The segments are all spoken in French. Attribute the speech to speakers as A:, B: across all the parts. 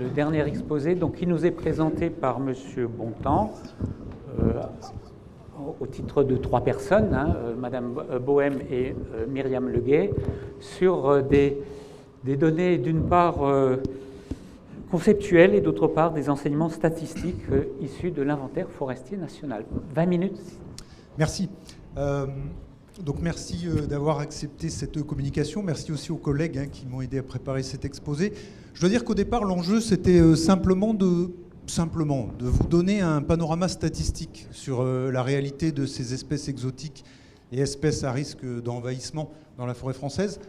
A: le dernier exposé, donc, qui nous est présenté par M. Bontemps, au titre de 3 personnes, Mme Bohème et Myriam Leguet, sur des données d'une part conceptuelles et d'autre part des enseignements statistiques issus de l'inventaire forestier national. 20 minutes.
B: Merci. Donc merci d'avoir accepté cette communication. Merci aussi aux collègues qui m'ont aidé à préparer cet exposé. Je dois dire qu'au départ, l'enjeu, c'était simplement de vous donner un panorama statistique sur la réalité de ces espèces exotiques et espèces à risque d'envahissement dans la forêt française.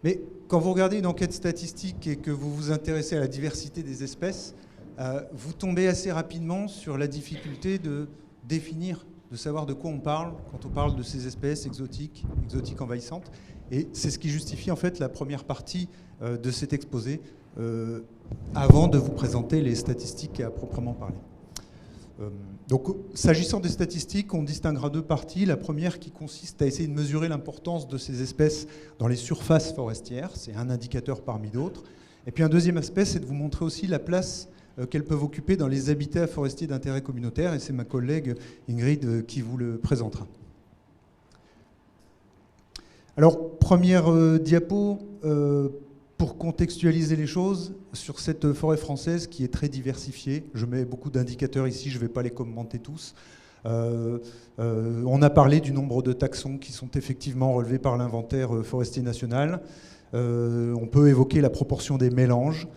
B: Mais quand vous regardez une enquête statistique et que vous vous intéressez à la diversité des espèces, vous tombez assez rapidement sur la difficulté de définir, de savoir de quoi on parle quand on parle de ces espèces exotiques envahissantes. Et c'est ce qui justifie en fait la première partie de cet exposé, avant de vous présenter les statistiques à proprement parler. Donc, s'agissant des statistiques, on distinguera 2 parties. La première qui consiste à essayer de mesurer l'importance de ces espèces dans les surfaces forestières. C'est un indicateur parmi d'autres. Et puis un deuxième aspect, c'est de vous montrer aussi la place qu'elles peuvent occuper dans les habitats forestiers d'intérêt communautaire. Et c'est ma collègue Ingrid qui vous le présentera. Alors, première diapo, pour contextualiser les choses, sur cette forêt française qui est très diversifiée. Je mets beaucoup d'indicateurs ici, je ne vais pas les commenter tous. On a parlé du nombre de taxons qui sont effectivement relevés par l'inventaire forestier national. On peut évoquer la proportion des mélanges.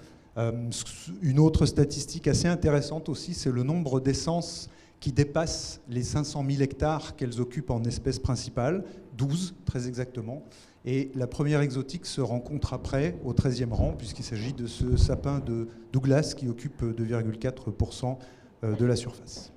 B: Une autre statistique assez intéressante aussi, c'est le nombre d'essences qui dépassent les 500 000 hectares qu'elles occupent en espèces principales, 12 très exactement. Et la première exotique se rencontre après, au 13e rang, puisqu'il s'agit de ce sapin de Douglas qui occupe 2,4% de la surface.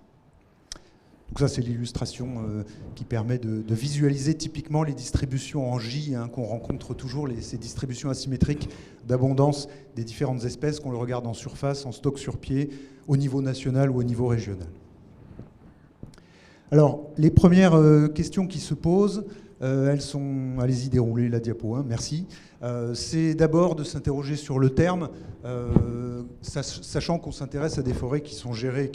B: Donc ça, c'est l'illustration qui permet de visualiser typiquement les distributions en J qu'on rencontre toujours, ces distributions asymétriques d'abondance des différentes espèces, qu'on le regarde en surface, en stock sur pied, au niveau national ou au niveau régional. Alors, les premières questions qui se posent, elles sont... Allez-y, déroulez la diapo, merci. C'est d'abord de s'interroger sur le terme, sachant qu'on s'intéresse à des forêts qui sont gérées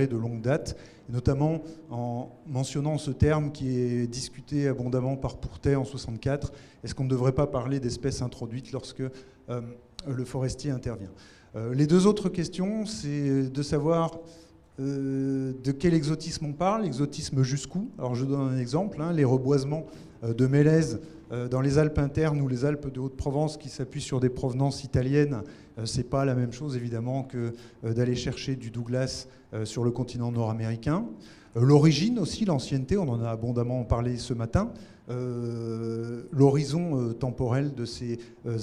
B: de longue date, et notamment en mentionnant ce terme qui est discuté abondamment par Pourtet en 64. Est-ce qu'on ne devrait pas parler d'espèces introduites lorsque le forestier intervient? Les 2 autres questions, c'est de savoir... de quel exotisme on parle, exotisme jusqu'où? Alors je donne un exemple, les reboisements de mélèzes dans les Alpes internes ou les Alpes de Haute-Provence qui s'appuient sur des provenances italiennes, c'est pas la même chose évidemment que d'aller chercher du Douglas sur le continent nord-américain. L'origine aussi, l'ancienneté, on en a abondamment parlé ce matin, l'horizon temporel de ces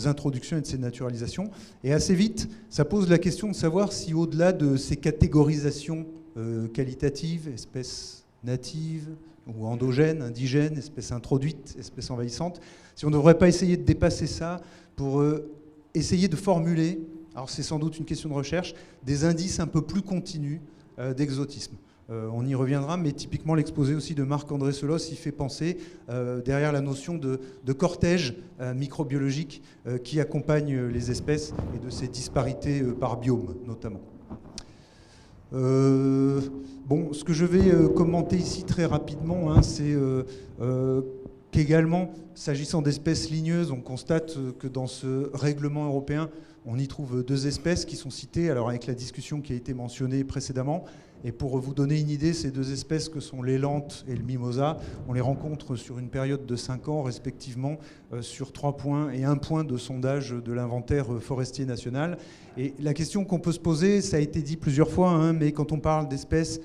B: introductions et de ces naturalisations. Et assez vite, ça pose la question de savoir si au-delà de ces catégorisations qualitatives, espèces natives ou endogènes, indigènes, espèces introduites, espèces envahissantes, si on ne devrait pas essayer de dépasser ça pour essayer de formuler, alors c'est sans doute une question de recherche, des indices un peu plus continus d'exotisme. On y reviendra, mais typiquement l'exposé aussi de Marc-André Selos, il fait penser derrière la notion de cortège microbiologique qui accompagne les espèces et de ces disparités par biome notamment. Bon, ce que je vais commenter ici très rapidement, c'est qu'également, s'agissant d'espèces ligneuses, on constate que dans ce règlement européen, on y trouve 2 espèces qui sont citées, alors avec la discussion qui a été mentionnée précédemment. Et pour vous donner une idée, ces 2 espèces que sont l'élanthe et le mimosa, on les rencontre sur une période de 5 ans, respectivement, sur 3 points et 1 point de sondage de l'inventaire forestier national. Et la question qu'on peut se poser, ça a été dit plusieurs fois, mais quand on parle d'espèces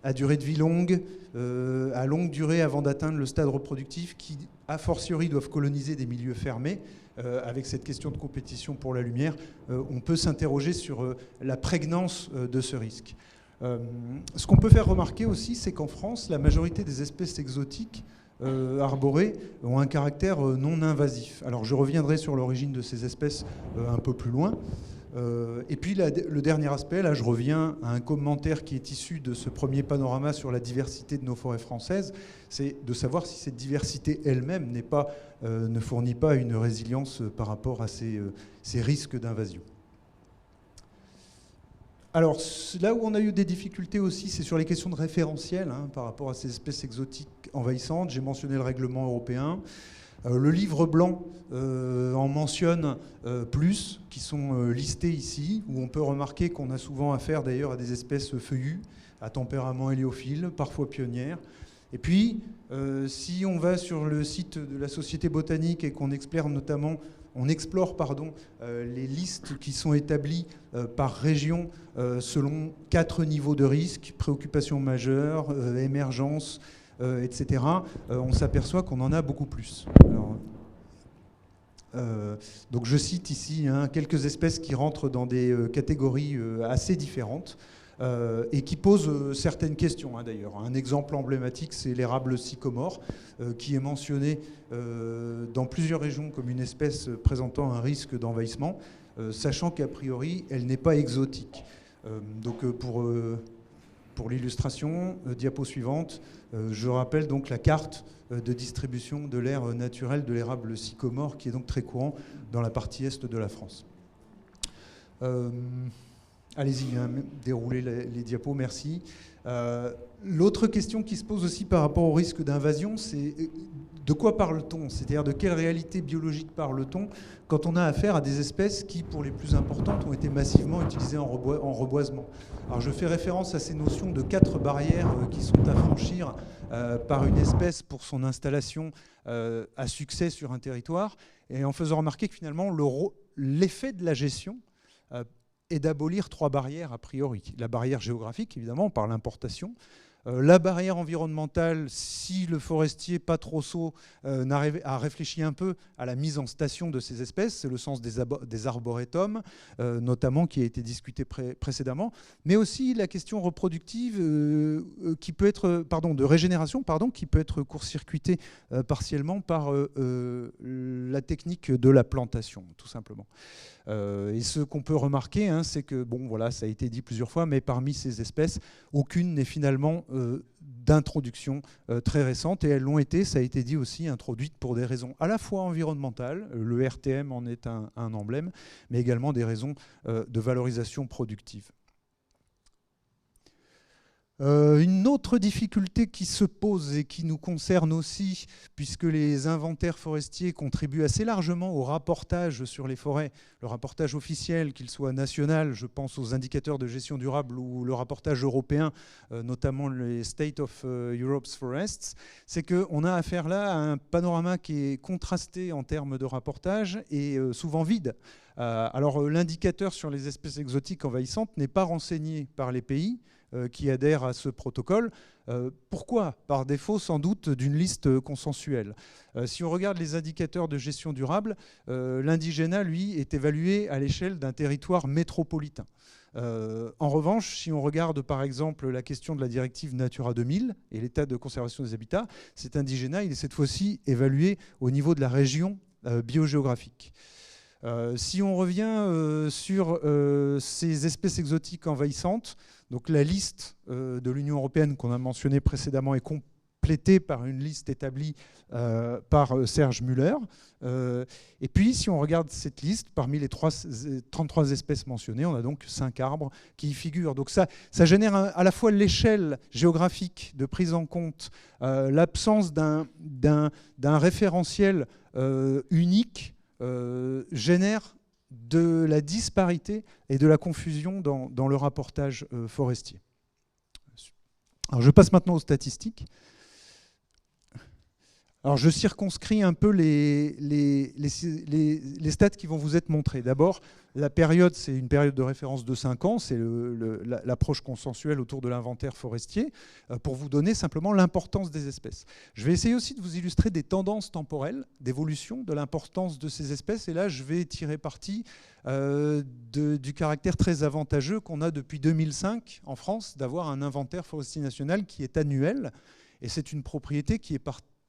B: à durée de vie longue, à longue durée avant d'atteindre le stade reproductif, qui, a fortiori, doivent coloniser des milieux fermés, avec cette question de compétition pour la lumière, on peut s'interroger sur la prégnance de ce risque. Ce qu'on peut faire remarquer aussi, c'est qu'en France, la majorité des espèces exotiques arborées ont un caractère non invasif. Alors je reviendrai sur l'origine de ces espèces un peu plus loin. Et puis le dernier aspect, là je reviens à un commentaire qui est issu de ce premier panorama sur la diversité de nos forêts françaises, c'est de savoir si cette diversité elle-même ne fournit pas une résilience par rapport à ces risques d'invasion. Alors, là où on a eu des difficultés aussi, c'est sur les questions de référentiel par rapport à ces espèces exotiques envahissantes. J'ai mentionné le règlement européen. Le livre blanc en mentionne plus, qui sont listés ici, où on peut remarquer qu'on a souvent affaire d'ailleurs à des espèces feuillues, à tempérament héliophile, parfois pionnières. Et puis, si on va sur le site de la Société botanique et qu'on explore notamment les listes qui sont établies par région selon 4 niveaux de risque, préoccupation majeure, émergence, etc., on s'aperçoit qu'on en a beaucoup plus. Alors, donc je cite ici quelques espèces qui rentrent dans des catégories assez différentes et qui posent certaines questions d'ailleurs. Un exemple emblématique, c'est l'érable sycomore, qui est mentionné dans plusieurs régions comme une espèce présentant un risque d'envahissement, sachant qu'a priori, elle n'est pas exotique. Donc pour l'illustration, diapo suivante, je rappelle donc la carte de distribution de l'aire naturelle de l'érable sycomore, qui est donc très courant dans la partie est de la France. Allez-y, déroulez les diapos, merci. L'autre question qui se pose aussi par rapport au risque d'invasion, c'est de quoi parle-t-on? C'est-à-dire de quelle réalité biologique parle-t-on quand on a affaire à des espèces qui, pour les plus importantes, ont été massivement utilisées en reboisement? Alors je fais référence à ces notions de 4 barrières qui sont à franchir par une espèce pour son installation à succès sur un territoire, et en faisant remarquer que finalement l'effet de la gestion et d'abolir 3 barrières a priori. La barrière géographique, évidemment, par l'importation. La barrière environnementale, si le forestier pas trop sot a réfléchi un peu à la mise en station de ces espèces, c'est le sens des arboretums, notamment, qui a été discuté précédemment, mais aussi la question reproductive qui peut être, de régénération, qui peut être court-circuitée partiellement par la technique de la plantation, tout simplement. Et ce qu'on peut remarquer, c'est que, bon, voilà, ça a été dit plusieurs fois, mais parmi ces espèces, aucune n'est finalement d'introduction très récente, et elles l'ont été, ça a été dit aussi, introduites pour des raisons à la fois environnementales, le RTM en est un emblème, mais également des raisons de valorisation productive. Une autre difficulté qui se pose et qui nous concerne aussi, puisque les inventaires forestiers contribuent assez largement au rapportage sur les forêts, le rapportage officiel, qu'il soit national, je pense aux indicateurs de gestion durable, ou le rapportage européen, notamment les State of Europe's Forests, c'est qu'on a affaire là à un panorama qui est contrasté en termes de rapportage et souvent vide. Alors l'indicateur sur les espèces exotiques envahissantes n'est pas renseigné par les pays qui adhèrent à ce protocole. Pourquoi? Par défaut, sans doute, d'une liste consensuelle. Si on regarde les indicateurs de gestion durable, l'indigénat, lui, est évalué à l'échelle d'un territoire métropolitain. En revanche, si on regarde par exemple la question de la directive Natura 2000 et l'état de conservation des habitats, cet indigénat, il est cette fois-ci évalué au niveau de la région biogéographique. Si on revient sur ces espèces exotiques envahissantes, donc la liste de l'Union européenne qu'on a mentionnée précédemment est complétée par une liste établie par Serge Müller. Et puis, si on regarde cette liste, parmi les 33 espèces mentionnées, on a donc 5 arbres qui y figurent. Donc ça génère à la fois l'échelle géographique de prise en compte, l'absence d'un référentiel unique, génère de la disparité et de la confusion dans le rapportage forestier. Alors je passe maintenant aux statistiques. Alors je circonscris un peu les stats qui vont vous être montrés. D'abord, la période, c'est une période de référence de 5 ans, c'est l'approche consensuelle autour de l'inventaire forestier, pour vous donner simplement l'importance des espèces. Je vais essayer aussi de vous illustrer des tendances temporelles d'évolution de l'importance de ces espèces, et là je vais tirer parti du caractère très avantageux qu'on a depuis 2005 en France d'avoir un inventaire forestier national qui est annuel, et c'est une propriété qui est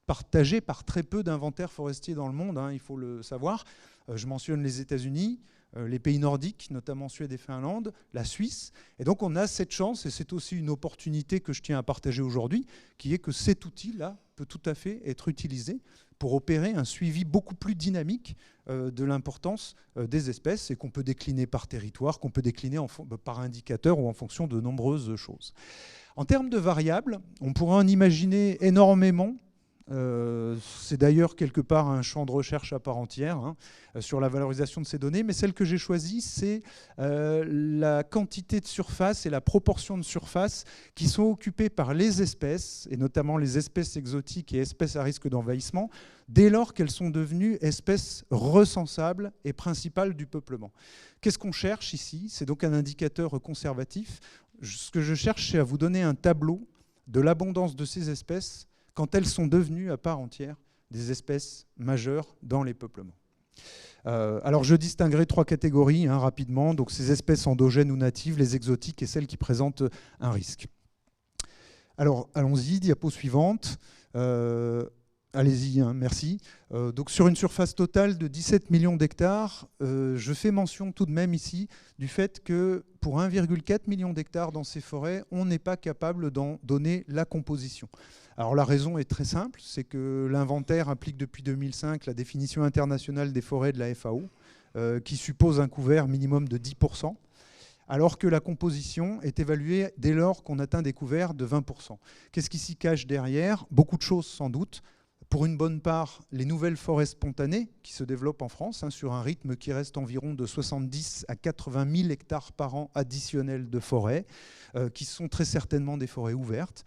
B: partagée par très peu d'inventaires forestiers dans le monde, il faut le savoir. Je mentionne les États-Unis, les pays nordiques, notamment Suède et Finlande, la Suisse. Et donc on a cette chance, et c'est aussi une opportunité que je tiens à partager aujourd'hui, qui est que cet outil-là peut tout à fait être utilisé pour opérer un suivi beaucoup plus dynamique de l'importance des espèces et qu'on peut décliner par territoire, qu'on peut décliner par indicateur ou en fonction de nombreuses choses. En termes de variables, on pourrait en imaginer énormément. C'est d'ailleurs quelque part un champ de recherche à part entière sur la valorisation de ces données, mais celle que j'ai choisie, c'est la quantité de surface et la proportion de surface qui sont occupées par les espèces, et notamment les espèces exotiques et espèces à risque d'envahissement, dès lors qu'elles sont devenues espèces recensables et principales du peuplement. Qu'est-ce qu'on cherche ici? C'est donc un indicateur conservatif. Ce que je cherche, c'est à vous donner un tableau de l'abondance de ces espèces quand elles sont devenues à part entière des espèces majeures dans les peuplements. Alors je distinguerai 3 catégories rapidement, donc ces espèces endogènes ou natives, les exotiques et celles qui présentent un risque. Alors allons-y, diapo suivante. Allez-y, merci. Donc sur une surface totale de 17 millions d'hectares, je fais mention tout de même ici du fait que pour 1,4 million d'hectares dans ces forêts, on n'est pas capable d'en donner la composition. Alors la raison est très simple, c'est que l'inventaire implique depuis 2005 la définition internationale des forêts de la FAO, qui suppose un couvert minimum de 10%, alors que la composition est évaluée dès lors qu'on atteint des couverts de 20%. Qu'est-ce qui s'y cache derrière? Beaucoup de choses sans doute. Pour une bonne part, les nouvelles forêts spontanées qui se développent en France, sur un rythme qui reste environ de 70 à 80 000 hectares par an additionnels de forêts, qui sont très certainement des forêts ouvertes,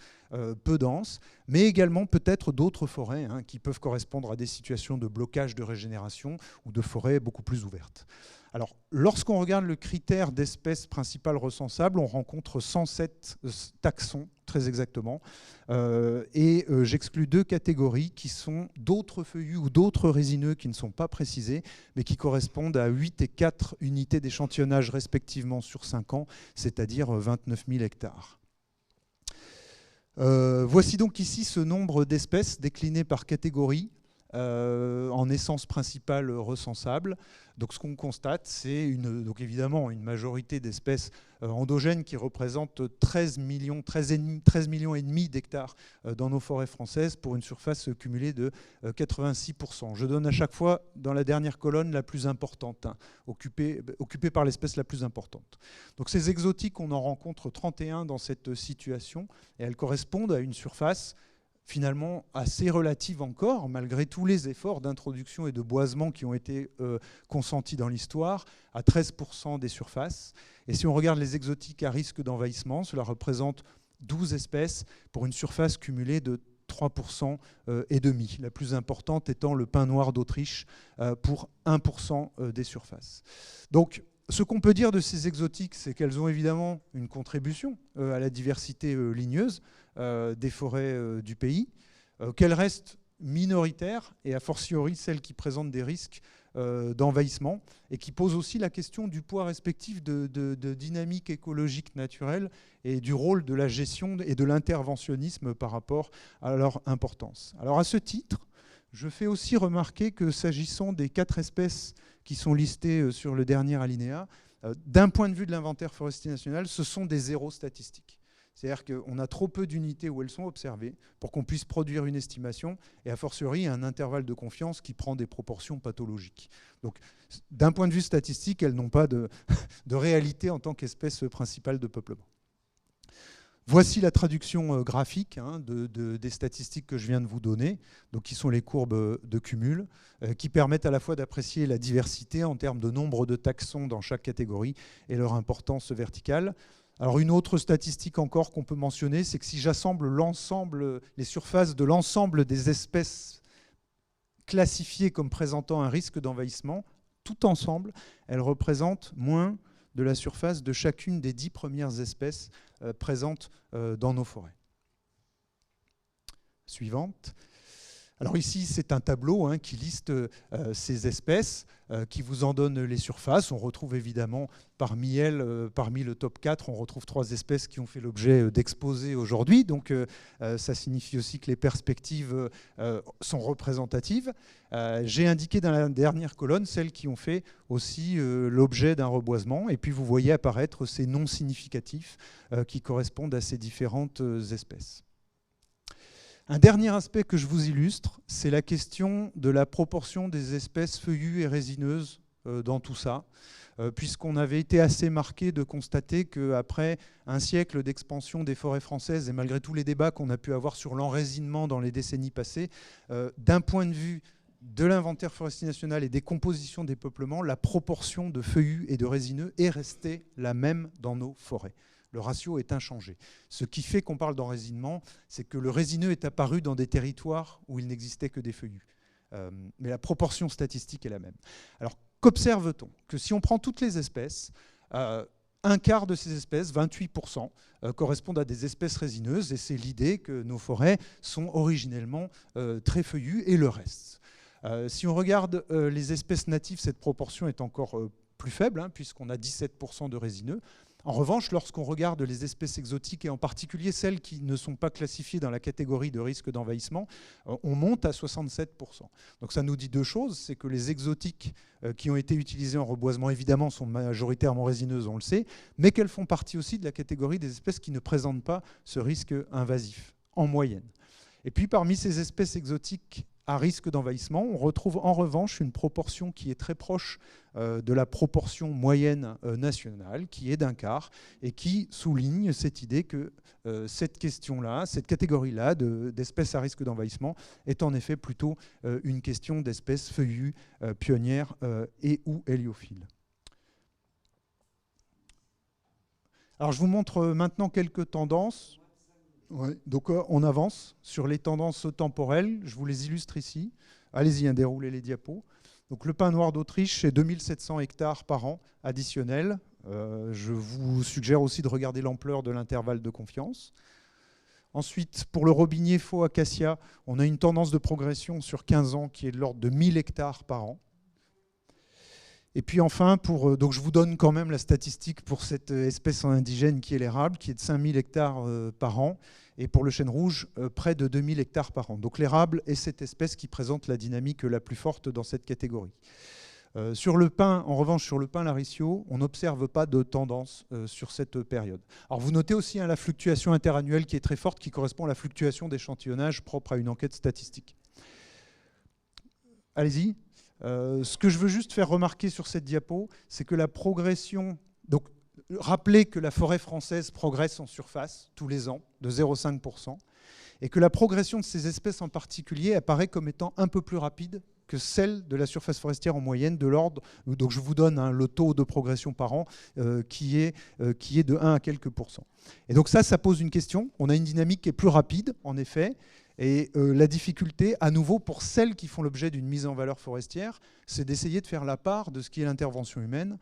B: peu denses, mais également peut-être d'autres forêts qui peuvent correspondre à des situations de blocage de régénération ou de forêts beaucoup plus ouvertes. Alors, lorsqu'on regarde le critère d'espèces principales recensables, on rencontre 107 taxons, très exactement, et j'exclus 2 catégories qui sont d'autres feuillus ou d'autres résineux qui ne sont pas précisés, mais qui correspondent à 8 et 4 unités d'échantillonnage respectivement sur 5 ans, c'est-à-dire 29 000 hectares. Voici donc ici ce nombre d'espèces déclinées par catégorie, en essence principale recensable. Donc ce qu'on constate, c'est donc évidemment une majorité d'espèces endogènes qui représentent 13 millions et demi d'hectares dans nos forêts françaises pour une surface cumulée de 86%. Je donne à chaque fois dans la dernière colonne la plus importante, occupée par l'espèce la plus importante. Donc ces exotiques, on en rencontre 31 dans cette situation et elles correspondent à une surface finalement assez relative encore, malgré tous les efforts d'introduction et de boisement qui ont été consentis dans l'histoire, à 13% des surfaces. Et si on regarde les exotiques à risque d'envahissement, cela représente 12 espèces pour une surface cumulée de 3% et demi, la plus importante étant le pin noir d'Autriche pour 1% des surfaces. Donc, ce qu'on peut dire de ces exotiques, c'est qu'elles ont évidemment une contribution à la diversité ligneuse des forêts du pays, qu'elles restent minoritaires et a fortiori celles qui présentent des risques d'envahissement et qui posent aussi la question du poids respectif de dynamique écologique naturelle et du rôle de la gestion et de l'interventionnisme par rapport à leur importance. Alors à ce titre, je fais aussi remarquer que s'agissant des 4 espèces qui sont listées sur le dernier alinéa, d'un point de vue de l'inventaire forestier national, ce sont des zéros statistiques. C'est-à-dire qu'on a trop peu d'unités où elles sont observées pour qu'on puisse produire une estimation et a fortiori un intervalle de confiance qui prend des proportions pathologiques. Donc d'un point de vue statistique, elles n'ont pas de réalité en tant qu'espèce principale de peuplement. Voici la traduction graphique des statistiques que je viens de vous donner, donc qui sont les courbes de cumul, qui permettent à la fois d'apprécier la diversité en termes de nombre de taxons dans chaque catégorie et leur importance verticale. Alors une autre statistique encore qu'on peut mentionner, c'est que si j'assemble les surfaces de l'ensemble des espèces classifiées comme présentant un risque d'envahissement, tout ensemble, elles représentent moins de la surface de chacune des 10 premières espèces présentes dans nos forêts. Suivante. Alors ici, c'est un tableau qui liste ces espèces, qui vous en donne les surfaces. On retrouve évidemment parmi elles, parmi le top 4, on retrouve 3 espèces qui ont fait l'objet d'exposés aujourd'hui. Donc ça signifie aussi que les perspectives sont représentatives. J'ai indiqué dans la dernière colonne celles qui ont fait aussi l'objet d'un reboisement. Et puis vous voyez apparaître ces non significatifs qui correspondent à ces différentes espèces. Un dernier aspect que je vous illustre, c'est la question de la proportion des espèces feuillues et résineuses dans tout ça, puisqu'on avait été assez marqué de constater qu'après un siècle d'expansion des forêts françaises, et malgré tous les débats qu'on a pu avoir sur l'enraisinement dans les décennies passées, d'un point de vue de l'inventaire forestier national et des compositions des peuplements, la proportion de feuillus et de résineux est restée la même dans nos forêts. Le ratio est inchangé. Ce qui fait qu'on parle d'enraisinement, c'est que le résineux est apparu dans des territoires où il n'existait que des feuillus. Mais la proportion statistique est la même. Alors, qu'observe-t-on? Que si on prend toutes les espèces, un quart de ces espèces, 28%, correspondent à des espèces résineuses, et c'est l'idée que nos forêts sont originellement très feuillues, et le reste. Si on regarde les espèces natives, cette proportion est encore plus faible, hein, puisqu'on a 17% de résineux. En revanche, lorsqu'on regarde les espèces exotiques, et en particulier celles qui ne sont pas classifiées dans la catégorie de risque d'envahissement, on monte à 67%. Donc ça nous dit deux choses, c'est que les exotiques qui ont été utilisées en reboisement, évidemment, sont majoritairement résineuses, on le sait, mais qu'elles font partie aussi de la catégorie des espèces qui ne présentent pas ce risque invasif, en moyenne. Et puis parmi ces espèces exotiques à risque d'envahissement, on retrouve en revanche une proportion qui est très proche de la proportion moyenne nationale, qui est d'un quart, et qui souligne cette idée que cette question-là, cette catégorie-là d'espèces à risque d'envahissement est en effet plutôt une question d'espèces feuillues, pionnières et ou héliophiles. Alors je vous montre maintenant quelques tendances. Ouais, donc on avance sur les tendances temporelles, je vous les illustre ici. Allez-y, déroulez les diapos. Donc le pin noir d'Autriche, c'est 2700 hectares par an additionnels. Je vous suggère aussi de regarder l'ampleur de l'intervalle de confiance. Ensuite, pour le robinier faux acacia, on a une tendance de progression sur 15 ans qui est de l'ordre de 1000 hectares par an. Et puis enfin, donc je vous donne quand même la statistique pour cette espèce indigène qui est l'érable, qui est de 5000 hectares par an, et pour le chêne rouge, près de 2000 hectares par an. Donc l'érable est cette espèce qui présente la dynamique la plus forte dans cette catégorie. Sur le pin, en revanche, sur le pin laricio, on n'observe pas de tendance sur cette période. Alors vous notez aussi la fluctuation interannuelle qui est très forte, qui correspond à la fluctuation d'échantillonnage propre à une enquête statistique. Allez-y. Ce que je veux juste faire remarquer sur cette diapo, c'est que la progression... Donc, rappelez que la forêt française progresse en surface tous les ans de 0,5%, et que la progression de ces espèces en particulier apparaît comme étant un peu plus rapide que celle de la surface forestière en moyenne, de l'ordre... Donc je vous donne le taux de progression par an qui est de 1 à quelques pourcents. Et donc ça pose une question. On a une dynamique qui est plus rapide, en effet. Et la difficulté, à nouveau, pour celles qui font l'objet d'une mise en valeur forestière, c'est d'essayer de faire la part de ce qui est l'intervention humaine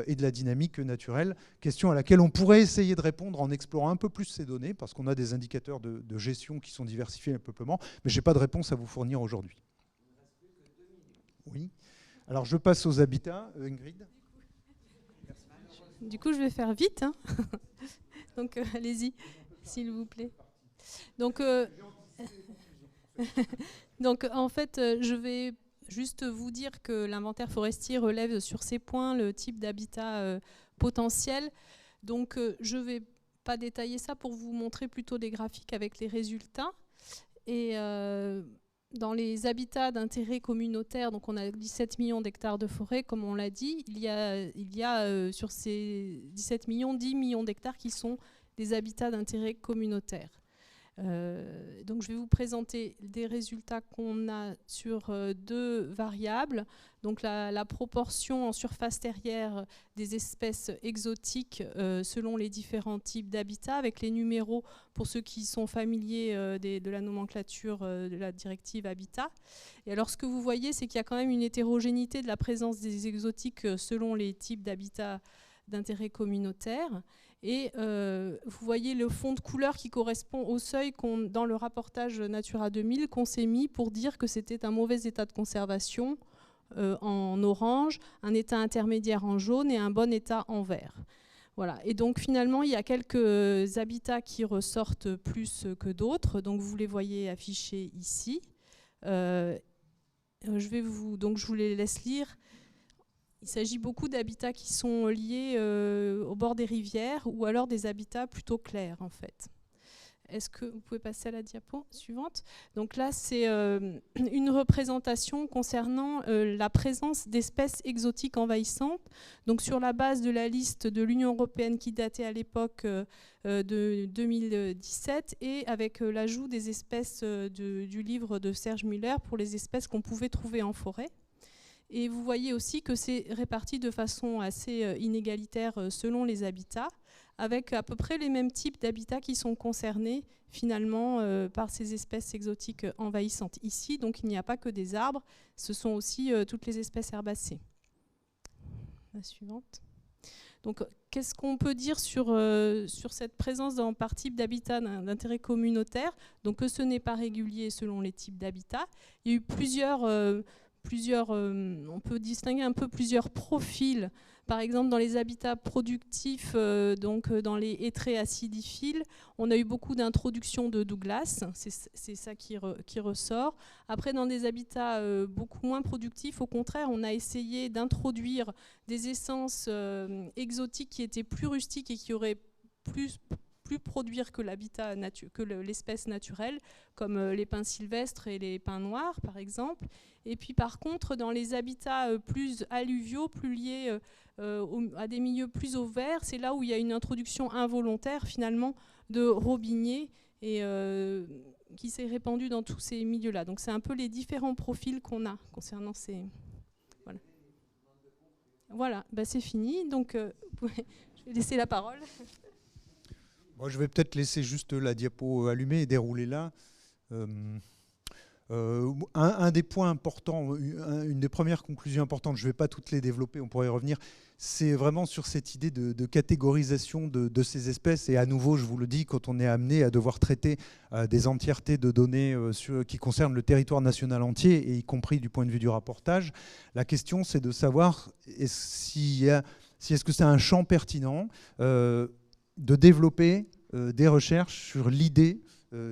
B: et de la dynamique naturelle, question à laquelle on pourrait essayer de répondre en explorant un peu plus ces données, parce qu'on a des indicateurs de gestion qui sont diversifiés dans le peuplement, mais je n'ai pas de réponse à vous fournir aujourd'hui. Oui. Alors je passe aux habitats. Ingrid.
C: Du coup, je vais faire vite. Hein. Donc allez-y, s'il vous plaît. Donc en fait, je vais juste vous dire que l'inventaire forestier relève sur ces points le type d'habitat potentiel. Donc je ne vais pas détailler ça pour vous montrer plutôt des graphiques avec les résultats. Et dans les habitats d'intérêt communautaire, donc on a 17 millions d'hectares de forêt, comme on l'a dit, il y a sur ces 17 millions, 10 millions d'hectares qui sont des habitats d'intérêt communautaire. Donc je vais vous présenter des résultats qu'on a sur deux variables. Donc la proportion en surface terrière des espèces exotiques selon les différents types d'habitats, avec les numéros pour ceux qui sont familiers de la nomenclature de la directive Habitat. Et alors ce que vous voyez, c'est qu'il y a quand même une hétérogénéité de la présence des exotiques selon les types d'habitats d'intérêt communautaire. Et vous voyez le fond de couleur qui correspond au seuil dans le rapportage Natura 2000 qu'on s'est mis pour dire que c'était un mauvais état de conservation en orange, un état intermédiaire en jaune et un bon état en vert. Voilà. Et donc finalement, il y a quelques habitats qui ressortent plus que d'autres. Donc vous les voyez affichés ici. Je vous les laisse lire. Il s'agit beaucoup d'habitats qui sont liés au bord des rivières ou alors des habitats plutôt clairs en fait. Est-ce que vous pouvez passer à la diapo suivante? Donc là, c'est une représentation concernant la présence d'espèces exotiques envahissantes. Donc sur la base de la liste de l'Union européenne qui datait à l'époque de 2017 et avec l'ajout des espèces du livre de Serge Muller pour les espèces qu'on pouvait trouver en forêt. Et vous voyez aussi que c'est réparti de façon assez inégalitaire selon les habitats, avec à peu près les mêmes types d'habitats qui sont concernés finalement par ces espèces exotiques envahissantes. Ici, donc, il n'y a pas que des arbres, ce sont aussi toutes les espèces herbacées. La suivante. Donc, qu'est-ce qu'on peut dire sur cette présence par type d'habitat d'intérêt communautaire? Donc, que ce n'est pas régulier selon les types d'habitats. Il y a eu plusieurs on peut distinguer un peu plusieurs profils. Par exemple, dans les habitats productifs, donc dans les hêtraies acidiphiles, on a eu beaucoup d'introduction de Douglas, c'est ça qui ressort. Après, dans des habitats beaucoup moins productifs, au contraire, on a essayé d'introduire des essences exotiques qui étaient plus rustiques et qui auraient plus produire que l'habitat que l'espèce naturelle, comme les pins sylvestres et les pins noirs, par exemple. Et puis, par contre, dans les habitats plus alluviaux, plus liés à des milieux plus au vert, c'est là où il y a une introduction involontaire, finalement, de robiniers et qui s'est répandue dans tous ces milieux-là. Donc, c'est un peu les différents profils qu'on a concernant ces... Voilà, voilà, bah, c'est fini. Donc, je vais laisser la parole.
B: Moi, je vais peut-être laisser juste la diapo allumée et dérouler là. Un des points importants, une des premières conclusions importantes, je ne vais pas toutes les développer, on pourrait y revenir, c'est vraiment sur cette idée de catégorisation de ces espèces. Et à nouveau, je vous le dis, quand on est amené à devoir traiter des entièretés de données qui concernent le territoire national entier, et y compris du point de vue du rapportage, la question c'est de savoir est-ce que c'est un champ pertinent de développer des recherches sur l'idée,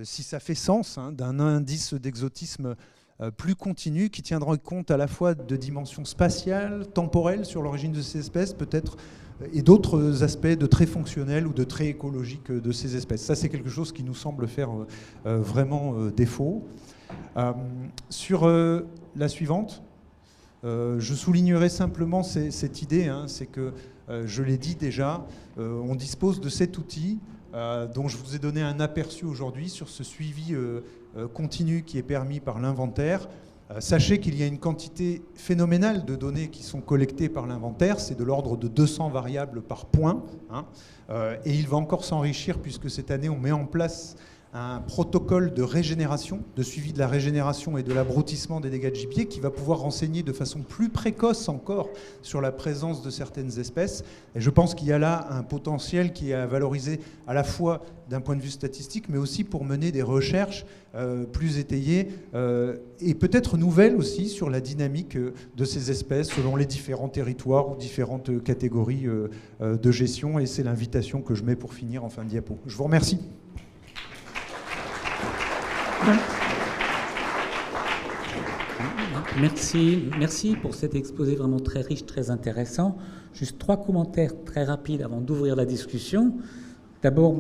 B: si ça fait sens, d'un indice d'exotisme plus continu qui tiendra compte à la fois de dimensions spatiales, temporelles sur l'origine de ces espèces, peut-être, et d'autres aspects de traits fonctionnels ou de traits écologiques de ces espèces. Ça, c'est quelque chose qui nous semble faire vraiment défaut. Sur la suivante, je soulignerai simplement cette idée, c'est que, je l'ai dit déjà, on dispose de cet outil dont je vous ai donné un aperçu aujourd'hui sur ce suivi continu qui est permis par l'inventaire. Sachez qu'il y a une quantité phénoménale de données qui sont collectées par l'inventaire, c'est de l'ordre de 200 variables par point, et il va encore s'enrichir puisque cette année on met en place un protocole de régénération, de suivi de la régénération et de l'abrutissement des dégâts de gibier qui va pouvoir renseigner de façon plus précoce encore sur la présence de certaines espèces. Et je pense qu'il y a là un potentiel qui est à valoriser à la fois d'un point de vue statistique, mais aussi pour mener des recherches plus étayées et peut-être nouvelles aussi sur la dynamique de ces espèces selon les différents territoires ou différentes catégories de gestion. Et c'est l'invitation que je mets pour finir en fin de diapo. Je vous remercie.
A: Merci pour cet exposé vraiment très riche, très intéressant. Juste 3 commentaires très rapides avant d'ouvrir la discussion. D'abord,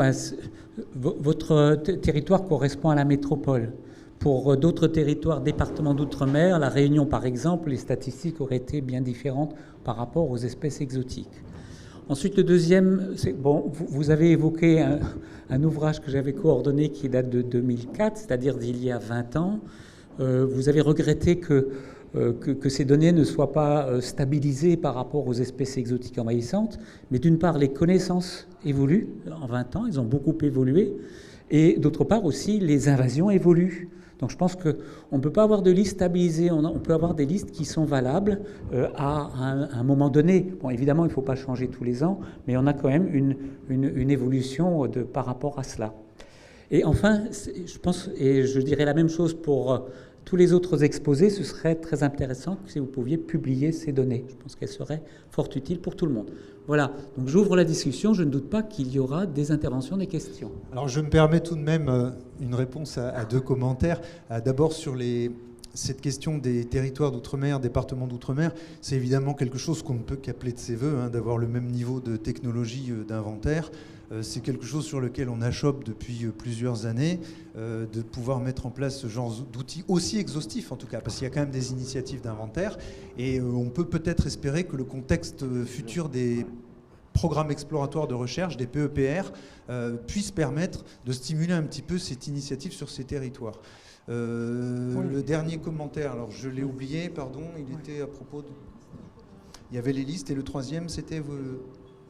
A: votre territoire correspond à la métropole. Pour d'autres territoires, départements d'outre-mer, la Réunion par exemple, les statistiques auraient été bien différentes par rapport aux espèces exotiques. Ensuite, le deuxième, vous avez évoqué un ouvrage que j'avais coordonné qui date de 2004, c'est-à-dire d'il y a 20 ans. Vous avez regretté que ces données ne soient pas stabilisées par rapport aux espèces exotiques envahissantes, mais d'une part, les connaissances évoluent en 20 ans, elles ont beaucoup évolué, et d'autre part aussi, les invasions évoluent. Donc je pense qu'on ne peut pas avoir de liste stabilisée, on peut avoir des listes qui sont valables à un moment donné. Bon, évidemment, il ne faut pas changer tous les ans, mais on a quand même une évolution par rapport à cela. Et enfin, je pense, et je dirais la même chose pour tous les autres exposés, ce serait très intéressant si vous pouviez publier ces données. Je pense qu'elles seraient fort utiles pour tout le monde. Voilà, donc j'ouvre la discussion, je ne doute pas qu'il y aura des interventions, des questions.
B: Alors je me permets tout de même une réponse à 2 commentaires. D'abord sur cette question des territoires d'outre-mer, départements d'outre-mer, c'est évidemment quelque chose qu'on ne peut qu'appeler de ses voeux, hein, d'avoir le même niveau de technologie d'inventaire. C'est quelque chose sur lequel on achoppe depuis plusieurs années, de pouvoir mettre en place ce genre d'outils aussi exhaustifs en tout cas, parce qu'il y a quand même des initiatives d'inventaire, et on peut peut-être espérer que le contexte futur des programmes exploratoires de recherche, des PEPR, puisse permettre de stimuler un petit peu cette initiative sur ces territoires. Le dernier commentaire, alors je l'ai oublié, pardon, il était à propos de... Il y avait les listes, et le troisième, c'était...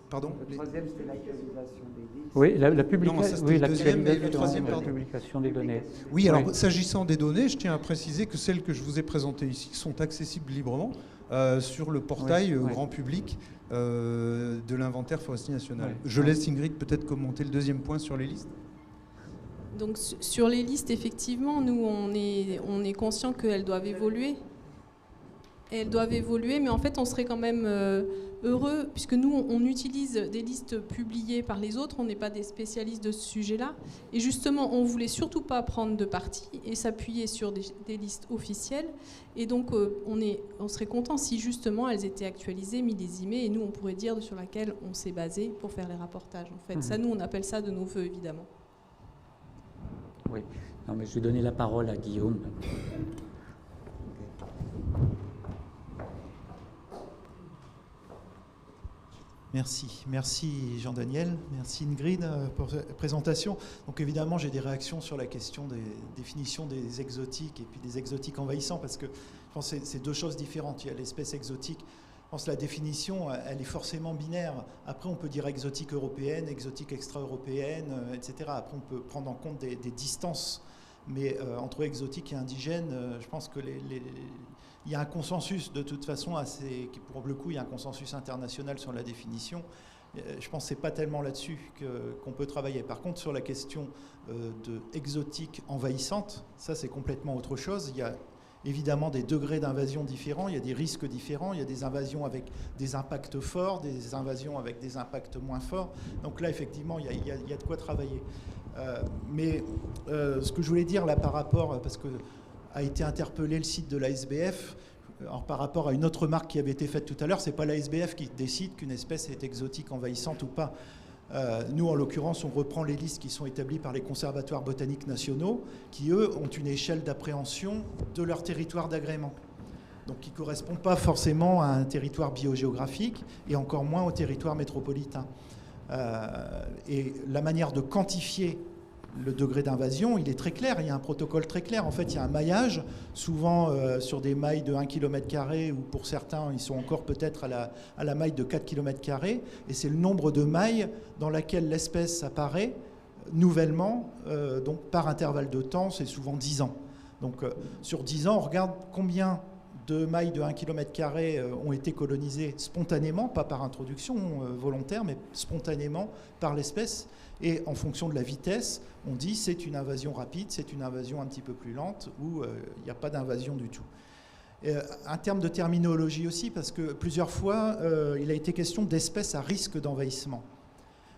B: Pardon,
A: le troisième, c'était l'actualisation des listes. Oui, la publication des données.
B: Oui, alors s'agissant des données, je tiens à préciser que celles que je vous ai présentées ici sont accessibles librement sur le portail grand public de l'inventaire forestier national. Je laisse Ingrid peut-être commenter le deuxième point sur les listes.
C: Donc sur les listes, effectivement, nous, on est conscient qu'elles doivent évoluer. Elles doivent évoluer, mais en fait, on serait quand même heureux, puisque nous, on utilise des listes publiées par les autres, on n'est pas des spécialistes de ce sujet-là. Et justement, on ne voulait surtout pas prendre de parti et s'appuyer sur des listes officielles. Et donc, on serait content si justement elles étaient actualisées, millésimées, et nous, on pourrait dire sur laquelle on s'est basé pour faire les rapportages. En fait, ça, nous, on appelle ça de nos voeux, évidemment.
A: Oui. Non, mais je vais donner la parole à Guillaume.
D: Merci Jean-Daniel, merci Ingrid pour cette présentation. Donc évidemment, j'ai des réactions sur la question des définitions des exotiques et puis des exotiques envahissants, parce que je pense que c'est deux choses différentes. Il y a l'espèce exotique. Je pense que la définition, elle est forcément binaire. Après, on peut dire exotique européenne, exotique extra-européenne, etc. Après, on peut prendre en compte des distances. Mais entre exotique et indigène, je pense que il y a un consensus de toute façon pour le coup, il y a un consensus international sur la définition. Je pense que ce n'est pas tellement là-dessus qu'on peut travailler. Par contre, sur la question de exotique envahissante, ça c'est complètement autre chose. Il y a évidemment des degrés d'invasion différents, il y a des risques différents, il y a des invasions avec des impacts forts, des invasions avec des impacts moins forts. Donc là, effectivement, il y a de quoi travailler. Mais ce que je voulais dire là par rapport, parce que a été interpellé le site de l'ASBF, par rapport à une autre remarque qui avait été faite tout à l'heure, c'est pas l'ASBF qui décide qu'une espèce est exotique, envahissante ou pas. Nous, en l'occurrence, on reprend les listes qui sont établies par les conservatoires botaniques nationaux, qui, eux, ont une échelle d'appréhension de leur territoire d'agrément. Donc, qui ne correspond pas forcément à un territoire biogéographique, et encore moins au territoire métropolitain. Et la manière de quantifier le degré d'invasion, il est très clair, il y a un protocole très clair. En fait, il y a un maillage, souvent sur des mailles de 1 km², ou pour certains, ils sont encore peut-être à la maille de 4 km², et c'est le nombre de mailles dans laquelle l'espèce apparaît nouvellement, donc par intervalle de temps, c'est souvent 10 ans. Donc sur 10 ans, on regarde combien de mailles de 1 km² ont été colonisées spontanément, pas par introduction volontaire, mais spontanément par l'espèce. Et en fonction de la vitesse, on dit c'est une invasion rapide, c'est une invasion un petit peu plus lente, ou il n'y a pas d'invasion du tout. Un terme de terminologie aussi, parce que plusieurs fois, il a été question d'espèces à risque d'envahissement.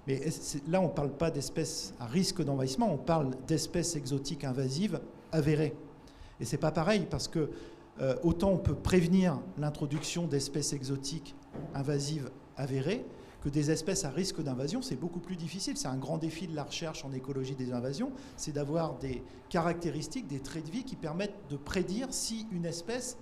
D: Mais là, on ne parle pas d'espèces à risque d'envahissement, on parle d'espèces exotiques invasives avérées. Et ce n'est pas pareil, parce que autant on peut prévenir l'introduction d'espèces exotiques invasives avérées, que des espèces à risque d'invasion, c'est beaucoup plus difficile. C'est un grand défi de la recherche en écologie des invasions, c'est d'avoir des caractéristiques, des traits de vie qui permettent de prédire si une espèce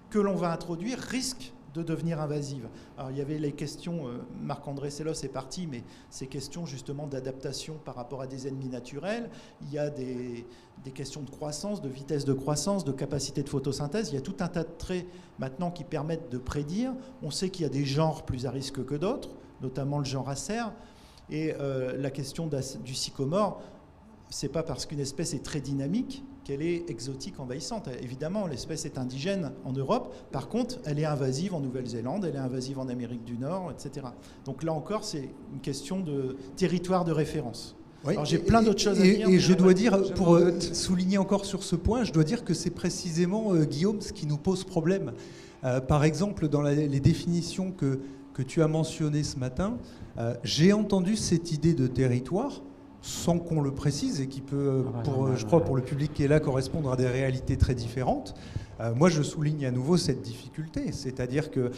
D: que l'on va introduire risque de devenir invasive. Alors il y avait les questions, Marc-André Sellos est parti, mais ces questions justement d'adaptation par rapport à des ennemis naturels, il y a des questions de croissance, de vitesse de croissance, de capacité de photosynthèse, il y a tout un tas de traits maintenant qui permettent de prédire. On sait qu'il y a des genres plus à risque que d'autres, notamment le genre Acer, et la question du sycomore, c'est pas parce qu'une espèce est très dynamique qu'elle est exotique envahissante. Évidemment, l'espèce est indigène en Europe. Par contre, elle est invasive en Nouvelle-Zélande, elle est invasive en Amérique du Nord, etc. Donc là encore, c'est une question de territoire de référence. Oui, alors j'ai plein d'autres choses à dire.
B: Et je dois dire, pour souligner encore sur ce point, je dois dire que c'est précisément, Guillaume, ce qui nous pose problème. Par exemple, dans les définitions que tu as mentionnées ce matin, j'ai entendu cette idée de territoire sans qu'on le précise et qui peut, je crois, pour le public qui est là, correspondre à des réalités très différentes. Moi, je souligne à nouveau cette difficulté, c'est-à-dire que,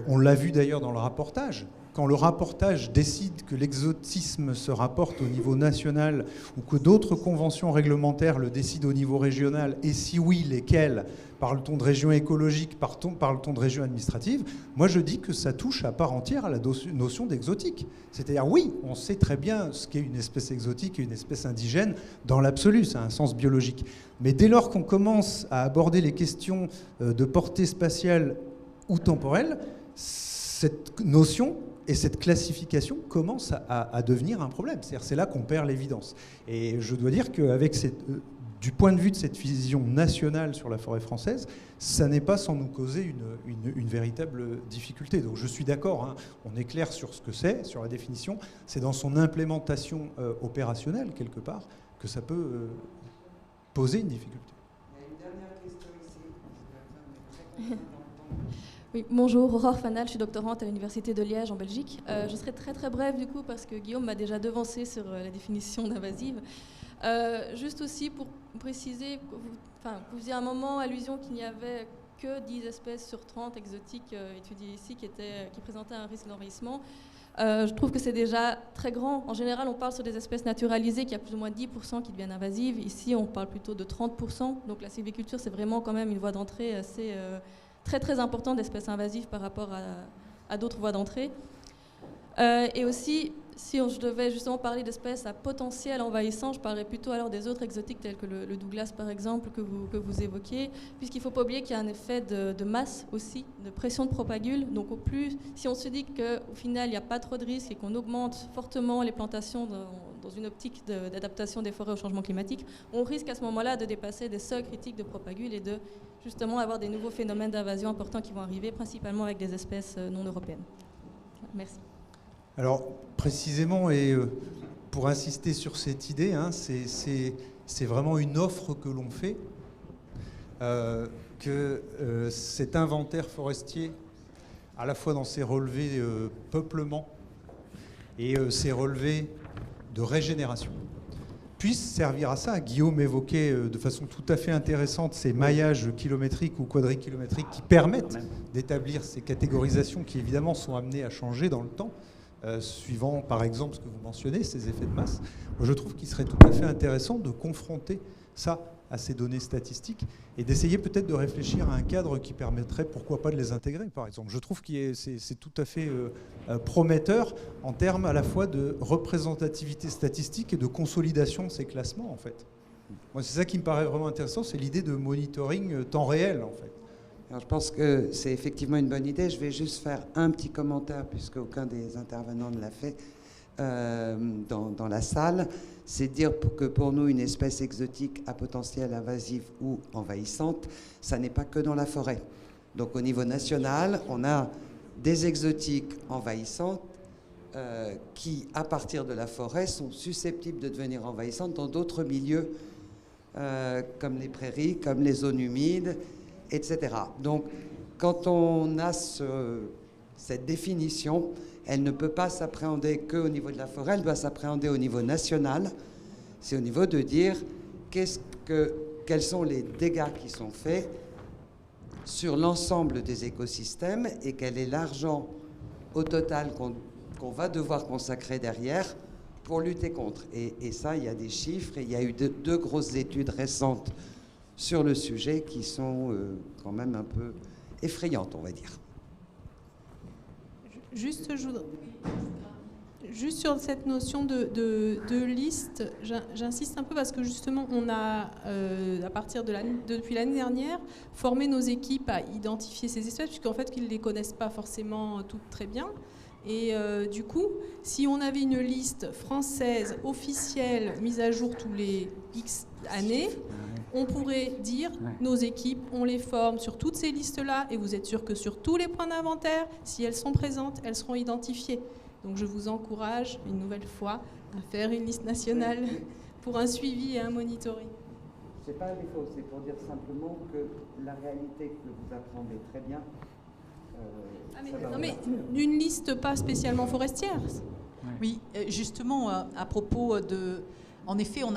B: on l'a vu d'ailleurs dans le rapportage, quand le rapportage décide que l'exotisme se rapporte au niveau national ou que d'autres conventions réglementaires le décident au niveau régional, et si oui, lesquelles? Parle-t-on de région écologique? Parle-t-on de région administrative? Moi, je dis que ça touche à part entière à la notion d'exotique. C'est-à-dire, oui, on sait très bien ce qu'est une espèce exotique et une espèce indigène dans l'absolu, c'est un sens biologique. Mais dès lors qu'on commence à aborder les questions de portée spatiale ou temporelle, cette notion et cette classification commence à devenir un problème. C'est là qu'on perd l'évidence. Et je dois dire qu'avec du point de vue de cette vision nationale sur la forêt française, ça n'est pas sans nous causer une véritable difficulté. Donc je suis d'accord, hein, on est clair sur ce que c'est, sur la définition. C'est dans son implémentation opérationnelle, quelque part, que ça peut poser une difficulté.
E: Il y a une dernière question ici.
F: Oui, bonjour, Aurore Fanal, je suis doctorante à l'Université de Liège en Belgique. Je serai très très brève du coup parce que Guillaume m'a déjà devancé sur la définition d'invasive. Juste aussi pour préciser, vous faisiez à un moment allusion qu'il n'y avait que 10 espèces sur 30 exotiques étudiées ici qui présentaient un risque d'envahissement. Je trouve que c'est déjà très grand. En général, on parle sur des espèces naturalisées qui a plus ou moins 10% qui deviennent invasives. Ici, on parle plutôt de 30%. Donc la sylviculture, c'est vraiment quand même une voie d'entrée assez très très importante d'espèces invasives par rapport à d'autres voies d'entrée. Et aussi, si je devais justement parler d'espèces à potentiel envahissant, je parlerais plutôt alors des autres exotiques tels que le Douglas par exemple que vous évoquiez, puisqu'il ne faut pas oublier qu'il y a un effet de masse aussi, de pression de propagule. Donc au plus, si on se dit qu'au final il n'y a pas trop de risques et qu'on augmente fortement les plantations dans une optique d'adaptation des forêts au changement climatique, on risque à ce moment-là de dépasser des seuils critiques de propagule et de justement avoir des nouveaux phénomènes d'invasion importants qui vont arriver, principalement avec des espèces non européennes. Merci.
B: Alors, précisément, et pour insister sur cette idée, hein, c'est vraiment une offre que l'on fait, que cet inventaire forestier, à la fois dans ses relevés peuplement et ses relevés de régénération, puisse servir à ça. Guillaume évoquait de façon tout à fait intéressante ces maillages kilométriques ou quadrikilométriques qui permettent d'établir ces catégorisations qui évidemment sont amenées à changer dans le temps, suivant par exemple ce que vous mentionnez, ces effets de masse. Moi, je trouve qu'il serait tout à fait intéressant de confronter ça à ces données statistiques et d'essayer peut-être de réfléchir à un cadre qui permettrait, pourquoi pas, de les intégrer, par exemple. Je trouve que c'est tout à fait prometteur en termes à la fois de représentativité statistique et de consolidation de ces classements, en fait. Moi, c'est ça qui me paraît vraiment intéressant, c'est l'idée de monitoring temps réel, en fait.
E: Alors, je pense que c'est effectivement une bonne idée. Je vais juste faire un petit commentaire, puisque aucun des intervenants ne l'a fait dans la salle. C'est dire que pour nous, une espèce exotique à potentiel invasif ou envahissante, ça n'est pas que dans la forêt. Donc au niveau national, on a des exotiques envahissantes qui, à partir de la forêt, sont susceptibles de devenir envahissantes dans d'autres milieux, comme les prairies, comme les zones humides, etc. Donc, quand on a cette définition, elle ne peut pas s'appréhender qu'au niveau de la forêt, elle doit s'appréhender au niveau national. C'est au niveau de dire quels sont les dégâts qui sont faits sur l'ensemble des écosystèmes et quel est l'argent au total qu'on va devoir consacrer derrière pour lutter contre. Et ça, il y a des chiffres et il y a eu deux grosses études récentes sur le sujet qui sont quand même un peu effrayantes, on va dire.
C: Juste sur cette notion de liste, j'insiste un peu parce que justement, on a, à partir depuis l'année dernière, formé nos équipes à identifier ces espèces, puisqu'en fait, ils ne les connaissent pas forcément toutes très bien. Et du coup, si on avait une liste française officielle mise à jour tous les X années, on pourrait dire, nos équipes, on les forme sur toutes ces listes-là, et vous êtes sûr que sur tous les points d'inventaire, si elles sont présentes, elles seront identifiées. Donc je vous encourage, une nouvelle fois, à faire une liste nationale pour un suivi et un monitoring.
E: C'est pas un défaut, c'est pour dire simplement que la réalité que vous apprenez très bien...
C: non mais une liste pas spécialement forestière.
G: Oui, justement, à propos de... En effet, on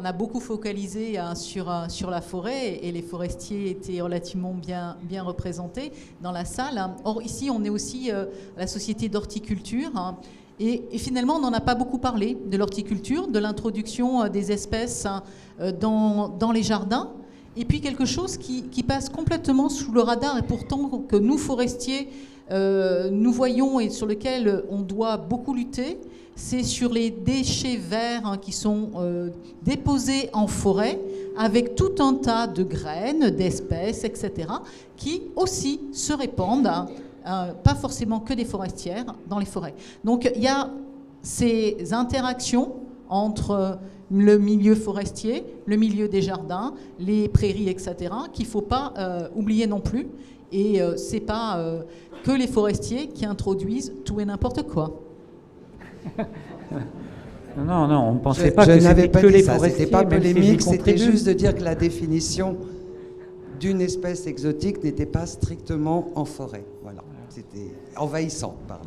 G: a beaucoup focalisé sur la forêt et les forestiers étaient relativement bien représentés dans la salle. Or, ici, on est aussi la société d'horticulture. Et finalement, on n'en a pas beaucoup parlé de l'horticulture, de l'introduction des espèces dans les jardins. Et puis quelque chose qui passe complètement sous le radar et pourtant que nous, forestiers, nous voyons et sur lequel on doit beaucoup lutter, c'est sur les déchets verts qui sont déposés en forêt avec tout un tas de graines, d'espèces, etc., qui aussi se répandent, pas forcément que des forestières, dans les forêts. Donc il y a ces interactions entre le milieu forestier, le milieu des jardins, les prairies, etc., qu'il ne faut pas oublier non plus. Et ce n'est pas que les forestiers qui introduisent tout et n'importe quoi.
A: Non, on ne pensait pas que c'était que les forestiers.
E: C'était pas polémique, c'était
A: contribuent.
E: juste de dire que la définition d'une espèce exotique n'était pas strictement en forêt. Voilà, c'était envahissant, pardon.